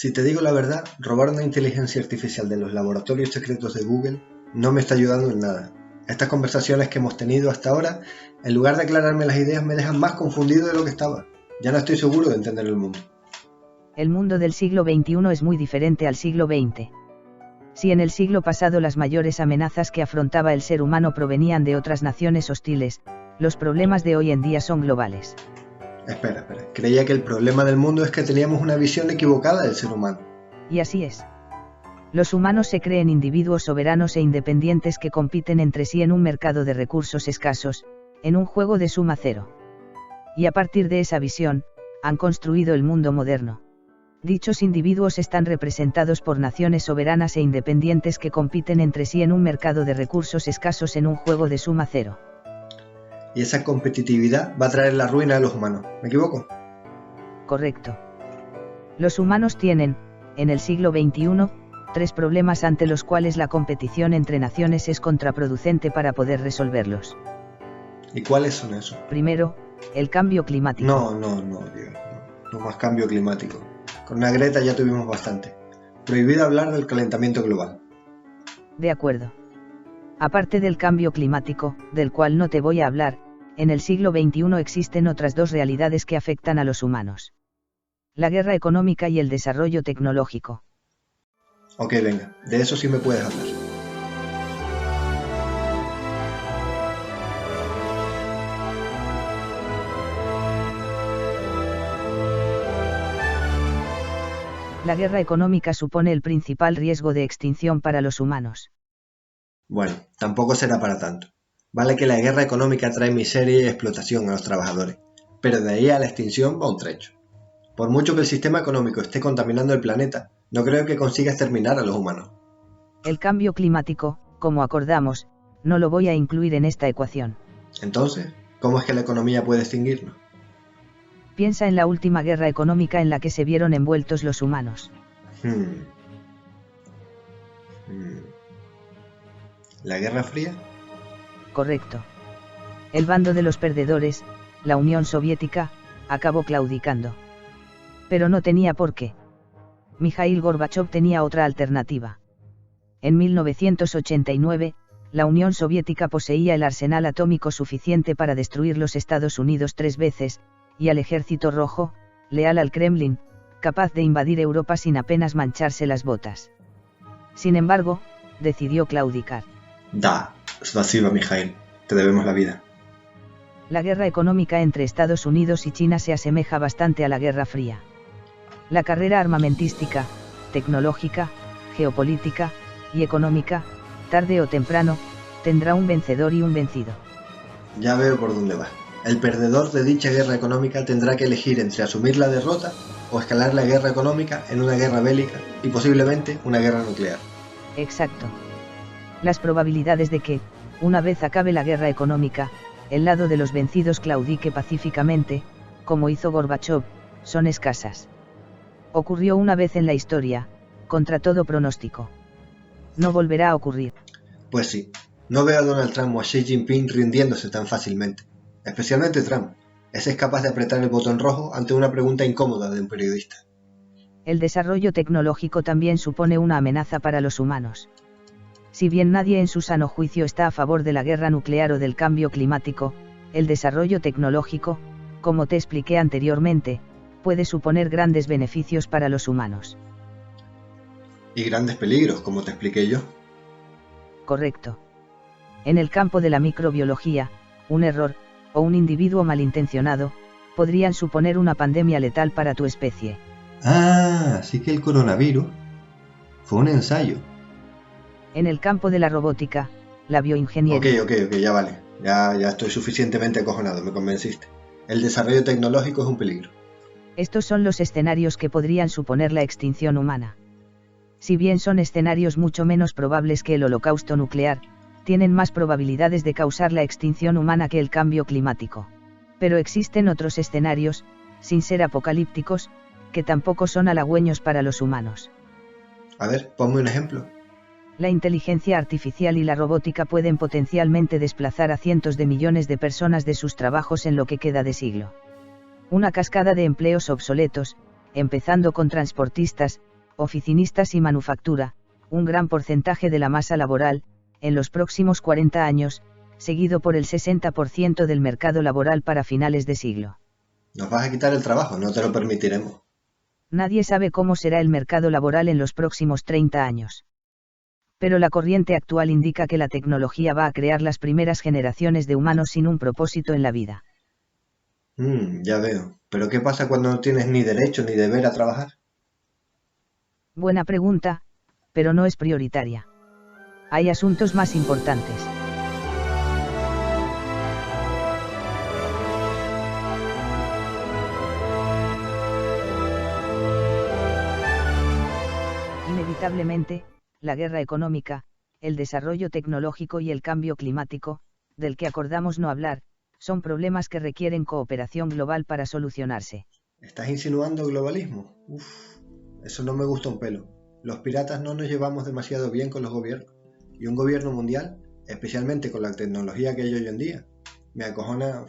Si te digo la verdad, robar una inteligencia artificial de los laboratorios secretos de Google no me está ayudando en nada. Estas conversaciones que hemos tenido hasta ahora, en lugar de aclararme las ideas, me dejan más confundido de lo que estaba. Ya no estoy seguro de entender el mundo. El mundo del siglo XXI es muy diferente al siglo XX. Si en el siglo pasado las mayores amenazas que afrontaba el ser humano provenían de otras naciones hostiles, los problemas de hoy en día son globales. Espera. Creía que el problema del mundo es que teníamos una visión equivocada del ser humano. Y así es. Los humanos se creen individuos soberanos e independientes que compiten entre sí en un mercado de recursos escasos, en un juego de suma cero. Y a partir de esa visión, han construido el mundo moderno. Dichos individuos están representados por naciones soberanas e independientes que compiten entre sí en un mercado de recursos escasos en un juego de suma cero. Y esa competitividad va a traer la ruina a los humanos, ¿me equivoco? Correcto. Los humanos tienen, en el siglo XXI, 3 problemas ante los cuales la competición entre naciones es contraproducente para poder resolverlos. ¿Y cuáles son esos? Primero, el cambio climático. Dios, no más cambio climático. Con una Greta ya tuvimos bastante. Prohibido hablar del calentamiento global. De acuerdo. Aparte del cambio climático, del cual no te voy a hablar, en el siglo XXI existen otras 2 realidades que afectan a los humanos. La guerra económica y el desarrollo tecnológico. Ok, venga, de eso sí me puedes hablar. La guerra económica supone el principal riesgo de extinción para los humanos. Bueno, tampoco será para tanto. Vale que la guerra económica trae miseria y explotación a los trabajadores, pero de ahí a la extinción va un trecho. Por mucho que el sistema económico esté contaminando el planeta, no creo que consiga exterminar a los humanos. El cambio climático, como acordamos, no lo voy a incluir en esta ecuación. Entonces, ¿cómo es que la economía puede extinguirnos? Piensa en la última guerra económica en la que se vieron envueltos los humanos. ¿La Guerra Fría? Correcto. El bando de los perdedores, la Unión Soviética, acabó claudicando. Pero no tenía por qué. Mikhail Gorbachov tenía otra alternativa. En 1989, la Unión Soviética poseía el arsenal atómico suficiente para destruir los Estados Unidos 3 veces, y al Ejército Rojo, leal al Kremlin, capaz de invadir Europa sin apenas mancharse las botas. Sin embargo, decidió claudicar. Spasiba, Mikhail, te debemos la vida. La guerra económica entre Estados Unidos y China se asemeja bastante a la Guerra Fría. La carrera armamentística, tecnológica, geopolítica, y económica, tarde o temprano, tendrá un vencedor y un vencido. Ya veo por dónde va. El perdedor de dicha guerra económica tendrá que elegir entre asumir la derrota o escalar la guerra económica en una guerra bélica y posiblemente una guerra nuclear. Exacto. Las probabilidades de que, una vez acabe la guerra económica, el lado de los vencidos claudique pacíficamente, como hizo Gorbachov, son escasas. Ocurrió una vez en la historia, contra todo pronóstico. No volverá a ocurrir. Pues sí, no veo a Donald Trump o a Xi Jinping rindiéndose tan fácilmente. Especialmente Trump. Ese es capaz de apretar el botón rojo ante una pregunta incómoda de un periodista. El desarrollo tecnológico también supone una amenaza para los humanos. Si bien nadie en su sano juicio está a favor de la guerra nuclear o del cambio climático, el desarrollo tecnológico, como te expliqué anteriormente, puede suponer grandes beneficios para los humanos. Y grandes peligros, como te expliqué yo. Correcto. En el campo de la microbiología, un error, o un individuo malintencionado, podrían suponer una pandemia letal para tu especie. Así que el coronavirus fue un ensayo. En el campo de la robótica, la bioingeniería... Ok, ya vale. Ya estoy suficientemente acojonado, me convenciste. El desarrollo tecnológico es un peligro. Estos son los escenarios que podrían suponer la extinción humana. Si bien son escenarios mucho menos probables que el holocausto nuclear, tienen más probabilidades de causar la extinción humana que el cambio climático. Pero existen otros escenarios, sin ser apocalípticos, que tampoco son halagüeños para los humanos. A ver, ponme un ejemplo. La inteligencia artificial y la robótica pueden potencialmente desplazar a cientos de millones de personas de sus trabajos en lo que queda de siglo. Una cascada de empleos obsoletos, empezando con transportistas, oficinistas y manufactura, un gran porcentaje de la masa laboral, en los próximos 40 años, seguido por el 60% del mercado laboral para finales de siglo. Nos vas a quitar el trabajo, no te lo permitiremos. Nadie sabe cómo será el mercado laboral en los próximos 30 años. Pero la corriente actual indica que la tecnología va a crear las primeras generaciones de humanos sin un propósito en la vida. Ya veo. ¿Pero qué pasa cuando no tienes ni derecho ni deber a trabajar? Buena pregunta, pero no es prioritaria. Hay asuntos más importantes. Inevitablemente, la guerra económica, el desarrollo tecnológico y el cambio climático, del que acordamos no hablar, son problemas que requieren cooperación global para solucionarse. ¿Estás insinuando globalismo? Eso no me gusta un pelo. Los piratas no nos llevamos demasiado bien con los gobiernos. Y un gobierno mundial, especialmente con la tecnología que hay hoy en día, me acojona.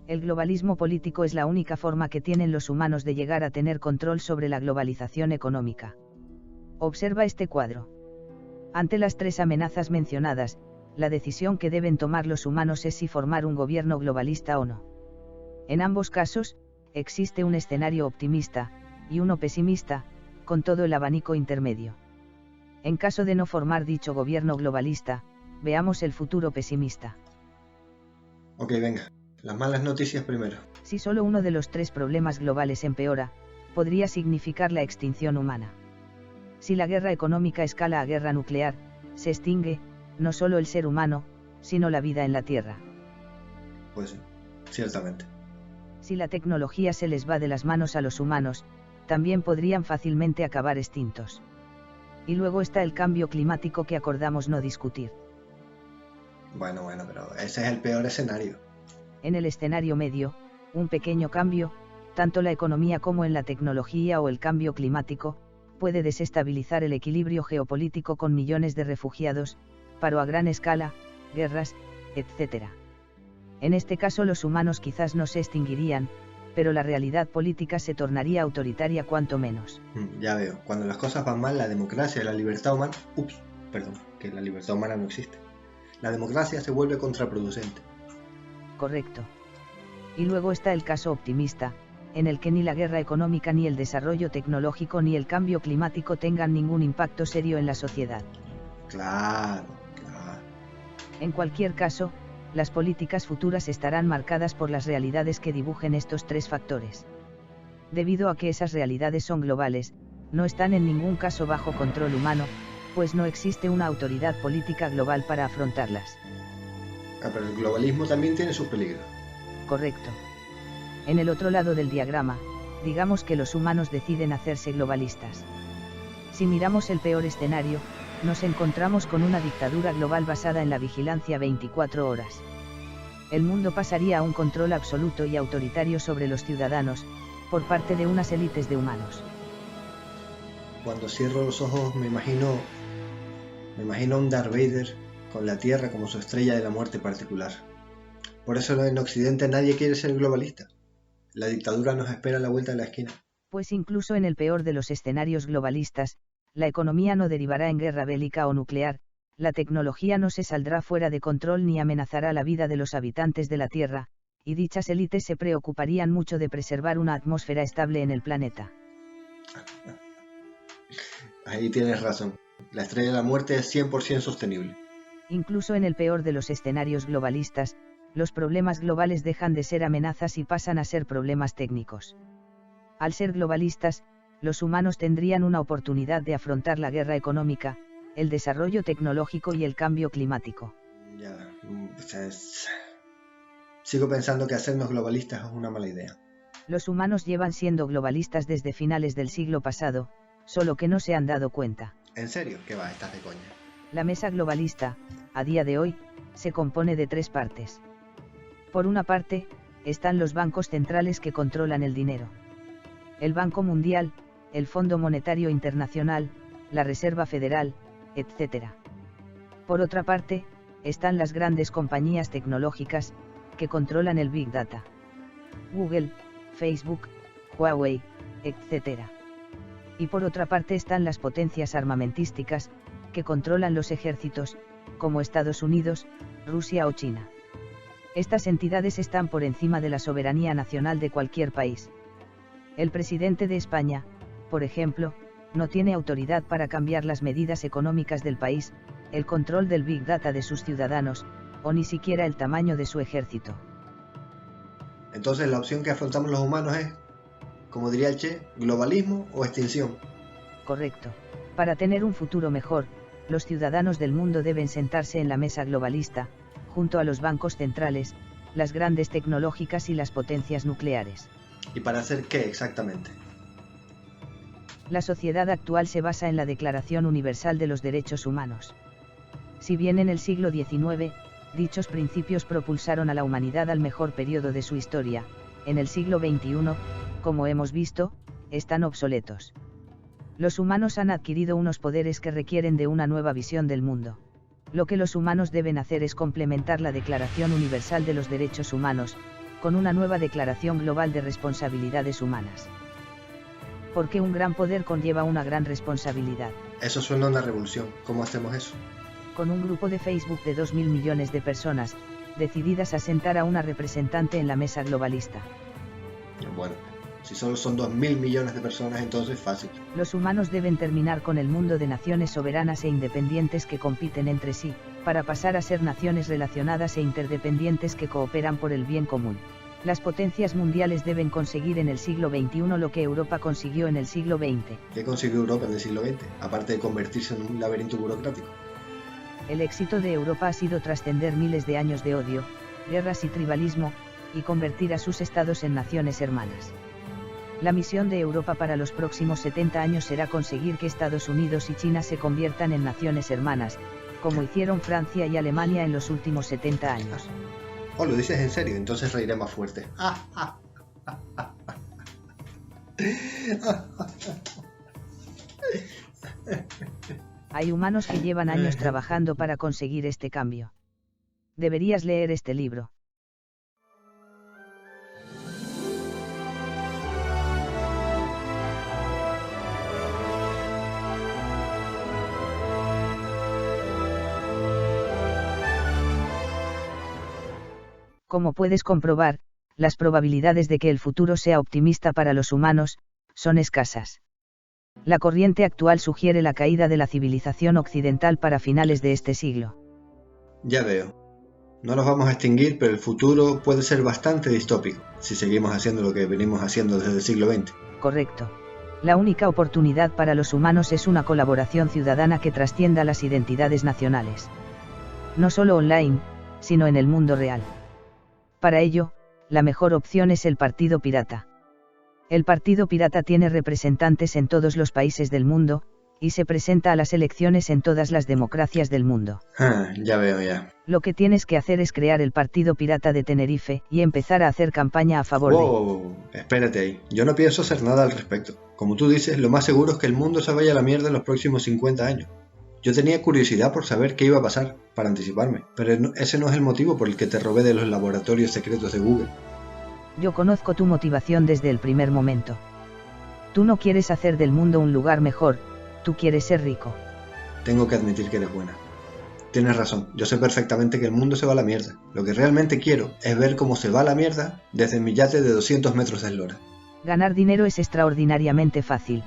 El globalismo político es la única forma que tienen los humanos de llegar a tener control sobre la globalización económica. Observa este cuadro. Ante las tres amenazas mencionadas, la decisión que deben tomar los humanos es si formar un gobierno globalista o no. En ambos casos, existe un escenario optimista, y uno pesimista, con todo el abanico intermedio. En caso de no formar dicho gobierno globalista, veamos el futuro pesimista. Ok, venga, las malas noticias primero. Si solo uno de los tres problemas globales empeora, podría significar la extinción humana. Si la guerra económica escala a guerra nuclear, se extingue, no solo el ser humano, sino la vida en la Tierra. Pues sí, ciertamente. Si la tecnología se les va de las manos a los humanos, también podrían fácilmente acabar extintos. Y luego está el cambio climático que acordamos no discutir. Bueno, pero ese es el peor escenario. En el escenario medio, un pequeño cambio, tanto la economía como en la tecnología o el cambio climático, puede desestabilizar el equilibrio geopolítico con millones de refugiados, paro a gran escala, guerras, etc. En este caso los humanos quizás no se extinguirían, pero la realidad política se tornaría autoritaria cuanto menos. Ya veo, cuando las cosas van mal, la democracia y la libertad humana... que la libertad humana no existe. La democracia se vuelve contraproducente. Correcto. Y luego está el caso optimista, en el que ni la guerra económica ni el desarrollo tecnológico ni el cambio climático tengan ningún impacto serio en la sociedad. Claro. En cualquier caso, las políticas futuras estarán marcadas por las realidades que dibujen estos tres factores. Debido a que esas realidades son globales, no están en ningún caso bajo control humano, pues no existe una autoridad política global para afrontarlas. Pero el globalismo también tiene sus peligros. Correcto. En el otro lado del diagrama, digamos que los humanos deciden hacerse globalistas. Si miramos el peor escenario, nos encontramos con una dictadura global basada en la vigilancia 24 horas. El mundo pasaría a un control absoluto y autoritario sobre los ciudadanos, por parte de unas élites de humanos. Cuando cierro los ojos me imagino a un Darth Vader con la Tierra como su estrella de la muerte particular. Por eso en Occidente nadie quiere ser globalista. La dictadura nos espera a la vuelta de la esquina. Pues incluso en el peor de los escenarios globalistas, la economía no derivará en guerra bélica o nuclear, la tecnología no se saldrá fuera de control ni amenazará la vida de los habitantes de la Tierra, y dichas élites se preocuparían mucho de preservar una atmósfera estable en el planeta. Ahí tienes razón. La estrella de la muerte es 100% sostenible. Incluso en el peor de los escenarios globalistas, los problemas globales dejan de ser amenazas y pasan a ser problemas técnicos. Al ser globalistas, los humanos tendrían una oportunidad de afrontar la guerra económica, el desarrollo tecnológico y el cambio climático. Sigo pensando que hacernos globalistas es una mala idea. Los humanos llevan siendo globalistas desde finales del siglo pasado, solo que no se han dado cuenta. ¿En serio? ¿Qué va? Estás de coña. La mesa globalista, a día de hoy, se compone de tres partes. Por una parte, están los bancos centrales que controlan el dinero. El Banco Mundial, el Fondo Monetario Internacional, la Reserva Federal, etc. Por otra parte, están las grandes compañías tecnológicas, que controlan el Big Data. Google, Facebook, Huawei, etc. Y por otra parte están las potencias armamentísticas, que controlan los ejércitos, como Estados Unidos, Rusia o China. Estas entidades están por encima de la soberanía nacional de cualquier país. El presidente de España, por ejemplo, no tiene autoridad para cambiar las medidas económicas del país, el control del Big Data de sus ciudadanos, o ni siquiera el tamaño de su ejército. Entonces la opción que afrontamos los humanos es, como diría el Che, globalismo o extinción. Correcto. Para tener un futuro mejor, los ciudadanos del mundo deben sentarse en la mesa globalista, junto a los bancos centrales, las grandes tecnológicas y las potencias nucleares. ¿Y para hacer qué exactamente? La sociedad actual se basa en la Declaración Universal de los Derechos Humanos. Si bien en el siglo XIX, dichos principios propulsaron a la humanidad al mejor periodo de su historia, en el siglo XXI, como hemos visto, están obsoletos. Los humanos han adquirido unos poderes que requieren de una nueva visión del mundo. Lo que los humanos deben hacer es complementar la Declaración Universal de los Derechos Humanos, con una nueva Declaración Global de Responsabilidades Humanas. Porque un gran poder conlleva una gran responsabilidad. Eso suena a una revolución. ¿Cómo hacemos eso? Con un grupo de Facebook de 2.000 millones de personas, decididas a sentar a una representante en la mesa globalista. Bueno, si solo son 2.000 millones de personas, entonces fácil. Los humanos deben terminar con el mundo de naciones soberanas e independientes que compiten entre sí, para pasar a ser naciones relacionadas e interdependientes que cooperan por el bien común. Las potencias mundiales deben conseguir en el siglo XXI lo que Europa consiguió en el siglo XX. ¿Qué consiguió Europa en el siglo XX, aparte de convertirse en un laberinto burocrático? El éxito de Europa ha sido trascender miles de años de odio, guerras y tribalismo, y convertir a sus estados en naciones hermanas. La misión de Europa para los próximos 70 años será conseguir que Estados Unidos y China se conviertan en naciones hermanas, como hicieron Francia y Alemania en los últimos 70 años. Oh, lo dices en serio, entonces reiré más fuerte. Hay humanos que llevan años trabajando para conseguir este cambio. Deberías leer este libro. Como puedes comprobar, las probabilidades de que el futuro sea optimista para los humanos son escasas. La corriente actual sugiere la caída de la civilización occidental para finales de este siglo. Ya veo. No nos vamos a extinguir, pero el futuro puede ser bastante distópico, si seguimos haciendo lo que venimos haciendo desde el siglo XX. Correcto. La única oportunidad para los humanos es una colaboración ciudadana que trascienda las identidades nacionales. No solo online, sino en el mundo real. Para ello, la mejor opción es el Partido Pirata. El Partido Pirata tiene representantes en todos los países del mundo, y se presenta a las elecciones en todas las democracias del mundo. Ya veo, ya. Lo que tienes que hacer es crear el Partido Pirata de Tenerife y empezar a hacer campaña a favor de... Espérate ahí. Yo no pienso hacer nada al respecto. Como tú dices, lo más seguro es que el mundo se vaya a la mierda en los próximos 50 años. Yo tenía curiosidad por saber qué iba a pasar, para anticiparme, pero ese no es el motivo por el que te robé de los laboratorios secretos de Google. Yo conozco tu motivación desde el primer momento. Tú no quieres hacer del mundo un lugar mejor, tú quieres ser rico. Tengo que admitir que eres buena. Tienes razón, yo sé perfectamente que el mundo se va a la mierda. Lo que realmente quiero es ver cómo se va a la mierda desde mi yate de 200 metros de eslora. Ganar dinero es extraordinariamente fácil.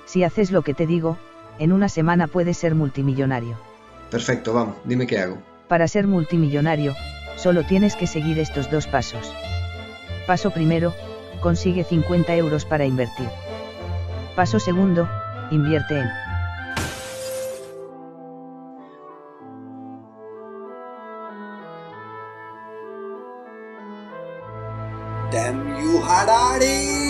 Si haces lo que te digo, en una semana puedes ser multimillonario. Perfecto, vamos, dime qué hago. Para ser multimillonario, solo tienes que seguir estos 2 pasos. Paso primero, consigue 50 euros para invertir. Paso segundo, invierte en. Damn you, Harari!